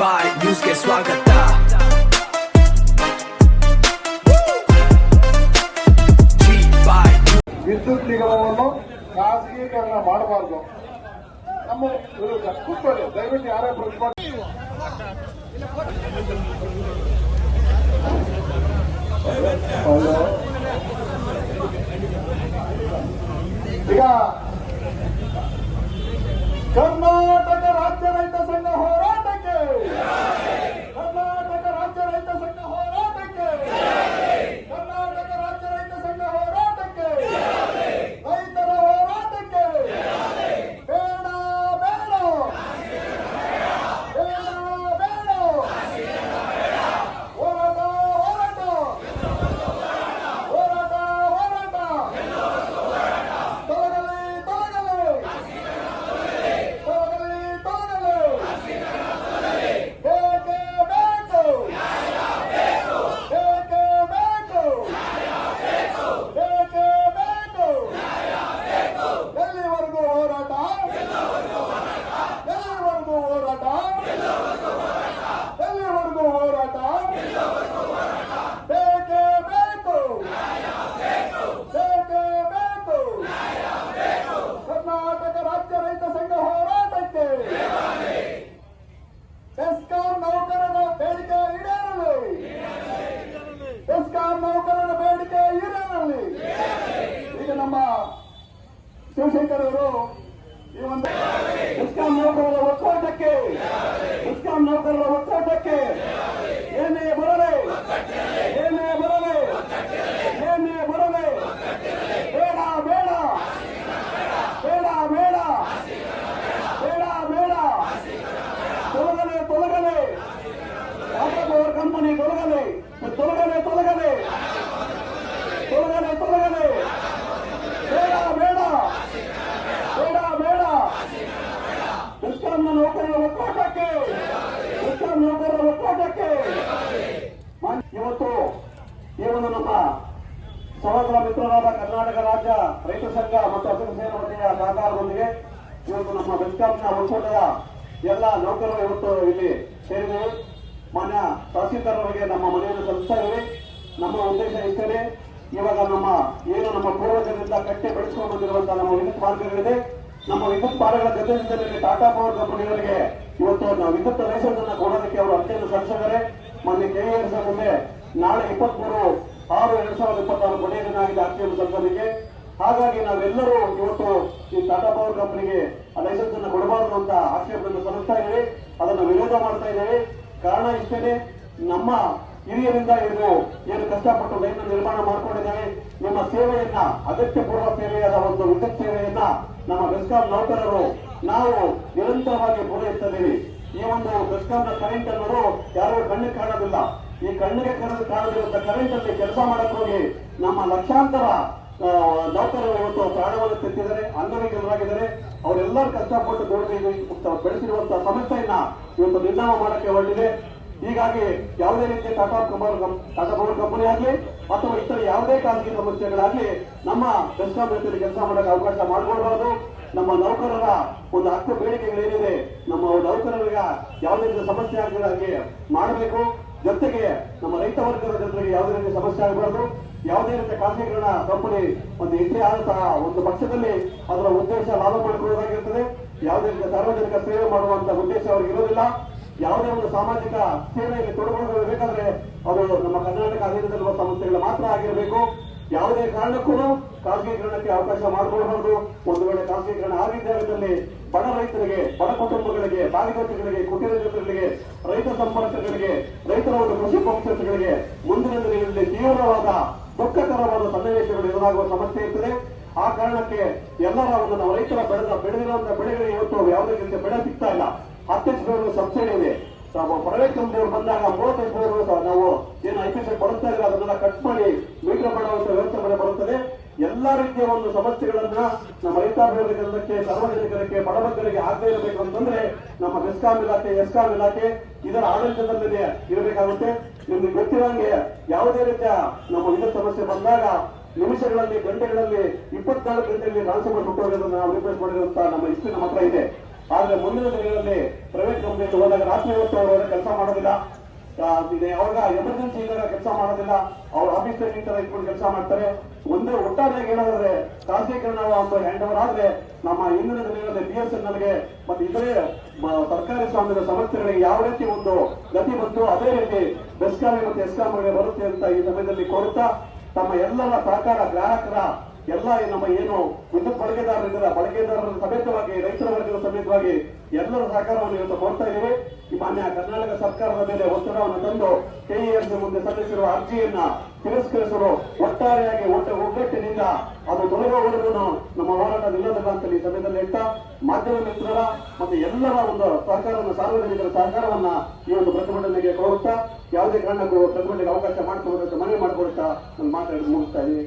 ಬಾಯ್ ನ್ಯೂಸ್ಗೆ ಸ್ವಾಗತ. ವಿದ್ಯುತ್ ನಿಗಮವನ್ನು ಖಾಸಗೀಕರಣ ಮಾಡಬಾರ್ದು. ನಮ್ಮ ವಿರುದ್ಧ ಕೂತ್ಕೊಳ್ಳಿ, ದಯವಿಟ್ಟು ಯಾರೇ ಪ್ರತಿಭಟನೆ. ಈಗ ಕರ್ನಾಟಕ ರಾಜ್ಯ ರೈತ ಸಂಘ ಹೋರಾಟಕ್ಕೆ, ಕರ್ನಾಟಕ ರಾಜ್ಯ ರೈತ ಸಂಘ ಹೋರಾಟಕ್ಕೆ, ಕರ್ನಾಟಕ ರಾಜ್ಯ ರೈತ ಸಂಘ ಹೋರಾಟಕ್ಕೆ, ರೈತರ ಹೋರಾಟಕ್ಕೆ ಬೇಡ ಬೇಡ ಬೇಡ ಬೇಡ ಹೋರಾಟ ಹೋರಾಟ ಹೋರಾಟ ಹೋರಾಟ ತೊಲಗಲಿ ತೊಲಗಲಿ ತೊಲಗಲಿ ತೊಲಗಲಿ ಬೇಕೇ ಬೇಕು ಬೇಕೇ ಬೇಕು ಬೇಕೇ ಬೇಕು ಎಲ್ಲಿವರೆಗೂ ಹೋರಾಟ ಎಲ್ಲಿವರೆಗೂ ಹೋರಾಟ ಎಲ್ಲಿವರೆಗೂ ಹೋರಾಟ ಬೇಕೇ ಬೇಕು ಬೇಕೇ ಬೇಕು ಕರ್ನಾಟಕ ರಾಜ್ಯ ರೈತ ಸಂಘ ಹೋರಾಟಕ್ಕೆ ಬೆಸ್ಕಾಂ ನೌಕರರ ಬೇಡಿಕೆ ಈಡೇರಲಿ, ಬೆಸ್ಕಾಂ ನೌಕರರ ಬೇಡಿಕೆ ಈಡೇರಲಿ. ಈಗ ನಮ್ಮ ಶಿವಶಂಕರ್ ಅವರು ಈ ಒಂದು ಬೆಸ್ಕಾಂ ನೌಕರರ ಒಕ್ಕೂಟಕ್ಕೆ, ಬೆಸ್ಕಾಂ ನೌಕರರ ಒಕ್ಕೂಟಕ್ಕೆ ಏನೇ ಬರಲಿ, ಏನೇ ಬರಲಿ, ಏನೇ ಬರಲಿ ಬೇಡ ಬೇಡ ಬೇಡ ಬೇಡ ಬೇಡ ಬೇಡ ತೊಲಗಲೆ ತೊಲಗಲೆ ಟಾಟಾ ಪವರ್ ಕಂಪನಿ ತೊಲಗಲೆ ತೊಲಗಲೆ ತೊಲಗಲೆ ತೊಲಗಲೆ ತೊಲಗಲೆ ಬೇಡ ಬೇಡ ಬೇಡ ಬೇಡ ಬೆಸ್ಕಾಂನ ನೌಕರರ ಒಕ್ಕೂಟಕ್ಕೆ, ಬೆಸ್ಕಾಂ ನೌಕರರ ಒಕ್ಕೂಟಕ್ಕೆ ಇವತ್ತು ಈ ಒಂದು ನಮ್ಮ ಸಹೋದರ ಮಿತ್ರರಾದ ಕರ್ನಾಟಕ ರಾಜ್ಯ ರೈತ ಸಂಘ ಮತ್ತು ಹಸಿರು ಸೇನಾ ವತಿಯ ಸಹಕಾರದೊಂದಿಗೆ ಇವತ್ತು ನಮ್ಮ ಬೆಸ್ಕಾಂನ ಒಕ್ಕೂಟದ ಎಲ್ಲ ನೌಕರರು ಇವತ್ತು ಇಲ್ಲಿ ಸೇರಿದ್ದೇವೆ. ಮಾನ್ಯ ತಹಸೀಲ್ದಾರ್ ಅವರಿಗೆ ನಮ್ಮ ಮನೆಯನ್ನು ಸಲ್ಲಿಸ್ತಾ ಇದ್ದೀವಿ. ನಮ್ಮ ಉದ್ದೇಶ ಇಷ್ಟೇ, ಇವಾಗ ನಮ್ಮ ಪೂರ್ವಜರಿಂದ ಕಟ್ಟಿ ಬೆಳೆಸಿಕೊಂಡು ಬಂದಿರುವಂತಹ ನಮ್ಮ ವಿದ್ಯುತ್ ಮಾರ್ಗಗಳಿದೆ. ನಮ್ಮ ವಿದ್ಯುತ್ ಮಾರ್ಗಗಳ ಜೊತೆಯಲ್ಲಿ ಟಾಟಾ ಪವರ್ ಕಂಪನಿಗಳಿಗೆ ಇವತ್ತು ನಾವು ವಿದ್ಯುತ್ ಲೈಸೆನ್ಸ್ ಅನ್ನು ಕೊಡೋದಕ್ಕೆ ಅವರು ಅರ್ಜಿಯನ್ನು ಸಲ್ಲಿಸಿದ್ದಾರೆ. ಮೊನ್ನೆ ಕೆಎಸ್ ಮುಂದೆ ನಾಳೆ 23/6/2026 ಕೊನೆಯ ದಿನ ಆಗಿದೆ ಅರ್ಜಿಯನ್ನು ಸಲ್ಲಿಸೋದಕ್ಕೆ. ಹಾಗಾಗಿ ನಾವೆಲ್ಲರೂ ಇವತ್ತು ಈ ಟಾಟಾ ಪವರ್ ಕಂಪನಿಗೆ ಆ ಲೈಸೆನ್ಸ್ ಅನ್ನು ಕೊಡಬಾರದು ಅಂತ ಆಕ್ಷೇಪವನ್ನು ಸಲ್ಲಿಸ್ತಾ ಇದ್ದೇವೆ, ಅದನ್ನು ವಿರೋಧ ಮಾಡ್ತಾ ಇದ್ದೇವೆ. ಕಾರಣ ಇಷ್ಟೇ, ನಮ್ಮ ಹಿರಿಯರಿಂದ ಇದು ಏನು ಕಷ್ಟಪಟ್ಟು ಲೈನ್ ನಿರ್ಮಾಣ ಮಾಡಿಕೊಂಡಿದ್ದೇವೆ. ನಿಮ್ಮ ಸೇವೆಯನ್ನ, ಅಗತ್ಯ ಪೂರ್ವ ಸೇವೆಯಾದ ಒಂದು ವಿದ್ಯುತ್ ಸೇವೆಯನ್ನ ನಮ್ಮ ಬೆಸ್ಕಾಂ ನೌಕರರು ನಾವು ನಿರಂತರವಾಗಿ ಪೂರೈಸುತ್ತಿದ್ದೇವೆ. ಈ ಒಂದು ಬೆಸ್ಕಾಂನ ಕರೆಂಟ್ ಅನ್ನೋದು ಯಾರು ಕಣ್ಣಿಗೆ ಕಾಣೋದಿಲ್ಲ. ಈ ಕಣ್ಣಿಗೆ ಕಾಣದಿರುವಂತ ಕರೆಂಟ್ ಅಲ್ಲಿ ಕೆಲಸ ಮಾಡಕ್ ಹೋಗಿ ನಮ್ಮ ಲಕ್ಷಾಂತರ ನೌಕರರು ಇವತ್ತು ಪ್ರಾಣವನ್ನು ತೆತ್ತಿದ್ದಾರೆ, ಅಂಗವಿಕಲರಾಗಿದ್ದಾರೆ. ಅವರೆಲ್ಲರೂ ಕಷ್ಟಪಟ್ಟು ದುಡಿದು ಬೆಳೆಸಿರುವಂತಹ ಸಮಸ್ಯೆಯನ್ನ ಇವತ್ತು ನಿರ್ನಾಮ ಮಾಡಕ್ಕೆ ಹೊರಟಿದೆ. ಹೀಗಾಗಿ ಯಾವುದೇ ರೀತಿಯ ಟಾಟಾ ಪವರ್ ಕಂಪನಿ ಆಗಲಿ ಅಥವಾ ಇತರ ಯಾವುದೇ ಖಾಸಗಿ ಸಂಸ್ಥೆಗಳಾಗಲಿ ನಮ್ಮ ಬೆಸ್ಕಾಂ ಜೊತೆಯಲ್ಲಿ ಕೆಲಸ ಮಾಡಕ್ಕೆ ಅವಕಾಶ ಮಾಡಿಕೊಡಬಾರದು. ನಮ್ಮ ನೌಕರರ ಒಂದು ಹಕ್ಕು ಬೇಡಿಕೆಗಳೇನಿದೆ, ನಮ್ಮ ನೌಕರರಿಗೆ ಯಾವುದೇ ರೀತಿಯ ಸಮಸ್ಯೆ ಆಗದಾಗೆ ಮಾಡಬೇಕು. ಜೊತೆಗೆ ನಮ್ಮ ರೈತ ವರ್ಗದ ಜನರಿಗೆ ಯಾವುದೇ ರೀತಿಯ ಸಮಸ್ಯೆ ಆಗಬಾರದು. ಯಾವುದೇ ರೀತಿಯ ಖಾಸಗೀಕರಣ ಕಂಪನಿ ಒಂದು ಎಂಟ್ರಿ ಆದಂತಹ ಒಂದು ಪಕ್ಷದಲ್ಲಿ ಅದರ ಉದ್ದೇಶ ಲಾಭ ಮಾಡಿಕೊಳ್ಳುವುದಾಗಿರುತ್ತದೆ. ಯಾವುದೇ ರೀತಿಯ ಸಾರ್ವಜನಿಕ ಸೇವೆ ಮಾಡುವಂತಹ ಉದ್ದೇಶ ಅವರಿಗೆ ಇರೋದಿಲ್ಲ. ಯಾವುದೇ ಒಂದು ಸಾಮಾಜಿಕ ಸೇವೆಯಲ್ಲಿ ತೊಡಗಿಕೊಳ್ಳಬೇಕಾದ್ರೆ ಅದು ನಮ್ಮ ಕರ್ನಾಟಕ ಅಧೀನದಲ್ಲಿರುವ ಸಂಸ್ಥೆಗಳು ಮಾತ್ರ ಆಗಿರಬೇಕು. ಯಾವುದೇ ಕಾರಣಕ್ಕೂ ಖಾಸಗೀಕರಣಕ್ಕೆ ಅವಕಾಶ ಮಾಡಿಕೊಳ್ಳಬಾರದು. ಒಂದು ವೇಳೆ ಖಾಸಗೀಕರಣ ಆಗಿದ್ದಲ್ಲಿ ಬಡ ರೈತರಿಗೆ, ಬಡ ಕುಟುಂಬಗಳಿಗೆ, ಬಾಲಿಗೋಟಿಗಳಿಗೆ, ಕುಟೀರ ಜೊತೆಗಳಿಗೆ, ರೈತ ಸಂಪರ್ಕಗಳಿಗೆ, ರೈತರ ಒಂದು ಕೃಷಿ ಪಂಚಾಯತ್ಗಳಿಗೆ ಮುಂದಿನ ದಿನಗಳಲ್ಲಿ ತೀವ್ರವಾದ ದುಃಖಕರವಾದ ಸನ್ನಿವೇಶಗಳು ಎದುರಾಗುವ ಸಮಸ್ಯೆ ಇರ್ತದೆ. ಆ ಕಾರಣಕ್ಕೆ ಎಲ್ಲರ ಒಂದು ನಾವು ರೈತರ ಬೆಳೆದಿರುವಂತಹ ಬೆಳೆಗಳಿಗೆ ಇವತ್ತು ಯಾವುದೇ ರೀತಿಯ ಬೆಳೆ ಸಿಗ್ತಾ ಇಲ್ಲ. 10 ಲಕ್ಷ ಸಬ್ಸಿಡಿ ಇದೆ. ಪ್ರೈವೇಟ್ ಕಂಪನಿಯವರು ಬಂದಾಗ 35 ಲಕ್ಷ ನಾವು ಏನು ಐಪಿಸಿ ಕೊಡ್ತಾ ಇದ್ರೆ ಅದನ್ನೆಲ್ಲ ಕಟ್ ಮಾಡಿ ಮೀಟರ್ ಮಾಡುವಂತ ವ್ಯವಸ್ಥೆ ಬರುತ್ತದೆ. ಎಲ್ಲಾ ರೀತಿಯ ಒಂದು ಸಮಸ್ಯೆಗಳನ್ನ ನಮ್ಮ ರೈತಾಭಿವೃದ್ಧಿ ಸಾರ್ವಜನಿಕರಿಗೆ, ಬಡಬಗ್ಗರಿಗೆ ಆಗದೇ ಇರಬೇಕು ಅಂತಂದ್ರೆ ನಮ್ಮ ಬೆಸ್ಕಾಂ ಇಲಾಖೆ, ಎಸ್ಕಾಂ ಇಲಾಖೆ ಇದರ ಆಡಳಿತದಲ್ಲಿದೆ ಇರಬೇಕಾಗುತ್ತೆ. ನಿಮ್ಗೆ ಗೊತ್ತಿರಂಗೆ ಯಾವುದೇ ರೀತಿಯ ನಮ್ಮ ವಿದ್ಯುತ್ ಸಮಸ್ಯೆ ಬಂದಾಗ ನಿಮಿಷಗಳಲ್ಲಿ, ಗಂಟೆಗಳಲ್ಲಿ, 24 ಗಂಟೆಯಲ್ಲಿ ಟ್ರಾನ್ಸ್ಫಾರ್ಮರ್ ಸುಟ್ಟೋಗೋದನ್ನ ನಾವು ರಿಪ್ಲೇಸ್ ಮಾಡಿರುವಂತಹ ನಮ್ಮ ಹಿಸ್ಟ್ರಿ ನಮ್ಮ ಹತ್ರ ಇದೆ. ಆದ್ರೆ ಮುಂದಿನ ದಿನಗಳಲ್ಲಿ ಪ್ರೈವೇಟ್ ಕಂಪನಿಗೆ ಹೋದಾಗ ರಾತ್ರಿ ಹೊತ್ತು ಅವರು ಕೆಲಸ ಮಾಡೋದಿಲ್ಲ. ಅವಾಗ ಎಮರ್ಜೆನ್ಸಿ ಇದ್ದಾಗ ಕೆಲಸ ಮಾಡೋದಿಲ್ಲ. ಅವ್ರ ಆಫೀಸ್ ನಿಂತರ ಇಟ್ಕೊಂಡು ಕೆಲಸ ಮಾಡ್ತಾರೆ. ಒಂದೇ ಒಟ್ಟಾರೆಯಾಗಿ ಹೇಳೋದಾದ್ರೆ ಖಾಸಗೀಕರಣ ಹ್ಯಾಂಡ್ ಓವರ್ ಆದ್ರೆ ನಮ್ಮ ಇಂದಿನ ದಿನಗಳಲ್ಲಿ BSNLಗೆ ಮತ್ತೆ ಇತರೆ ಸರ್ಕಾರಿ ಸ್ವಾಮ್ಯದ ಸಂಸ್ಥೆಗಳಿಗೆ ಯಾವ ರೀತಿ ಒಂದು ಗತಿ ಬಂತು ಅದೇ ರೀತಿ ಬೆಸ್ಕಾಂ ಮತ್ತು ಎಸ್ಕಾಂಗೆ ಬರುತ್ತೆ ಅಂತ ಈ ಸಮಯದಲ್ಲಿ ಕೋರುತ್ತಾ ತಮ್ಮ ಎಲ್ಲರ ಸಹಕಾರ ಗ್ರಾಹಕರ ಎಲ್ಲ ನಮ್ಮ ಏನು ವಿದ್ಯುತ್ ಬಳಕೆದಾರರಿದ್ದಾರೆ ಬಳಕೆದಾರರ ಸಮೇತವಾಗಿ ರೈತರ ವರ್ಗದ ಸಮೇತವಾಗಿ ಎಲ್ಲರ ಸಹಕಾರವನ್ನು ಇವತ್ತು ಕೋರ್ತಾ ಇದ್ದೀವಿ. ಈ ಮಾನ್ಯ ಕರ್ನಾಟಕ ಸರ್ಕಾರದ ಮೇಲೆ ಒತ್ತಡವನ್ನು ತಂದು KEMC ಮುಂದೆ ಸಲ್ಲಿಸಿರುವ ಅರ್ಜಿಯನ್ನ ತಿರಸ್ಕರಿಸಲು ಒಟ್ಟಾರೆಯಾಗಿ ಒಗ್ಗಟ್ಟಿನಿಂದ ಅದು ತೊಲಗುವವರೆಗೂ ನಮ್ಮ ಹೋರಾಟ ನಿಲ್ಲೋದಿಲ್ಲ ಅಂತ ಈ ಸಮಯದಲ್ಲಿ ಹೇಳ್ತಾ ಮಾಧ್ಯಮ ಮಿತ್ರರ ಮತ್ತೆ ಎಲ್ಲರ ಒಂದು ಸಹಕಾರವನ್ನು ಸಾರ್ವಜನಿಕರ ಸಹಕಾರವನ್ನ ಈ ಒಂದು ಪ್ರತಿಭಟನೆಗೆ ಕೋರುತ್ತಾ ಯಾವುದೇ ಕಾರಣಕ್ಕೂ ಪ್ರತಿಭಟನೆಗೆ ಅವಕಾಶ ಮಾಡಿಕೊಡುವಂತ ಮನವಿ ಮಾಡಿಕೊಡುತ್ತಾ ನಾನು ಮಾತಾಡಿ ಮುಗಿಸ್ತಾ ಇದ್ದೀನಿ.